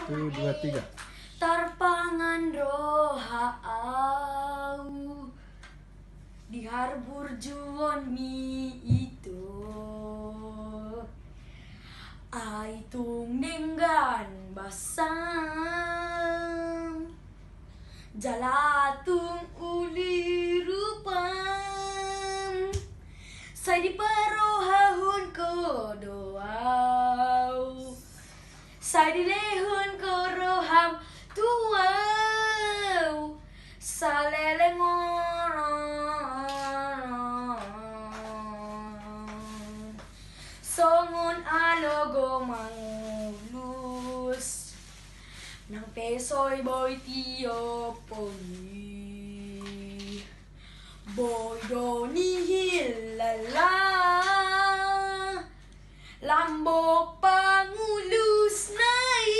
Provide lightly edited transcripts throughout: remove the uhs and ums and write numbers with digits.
1, 2, 3. Tarpangan rohau di harbur juon mi itu aitung denggan basang jalatung uli rupang saya di parohahun ko doau saya di lehun ko roham tuau salelengoron songon alogo mangulus nang pesoy boy tioponi boy doni hilala lambo pangulus nai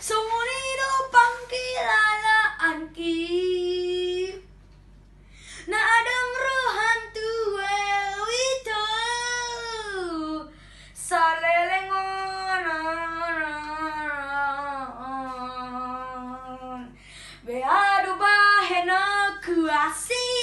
songonido pangkilalaan ki na adang rohan tuwel ito sa lelengonan beado bahen aku asing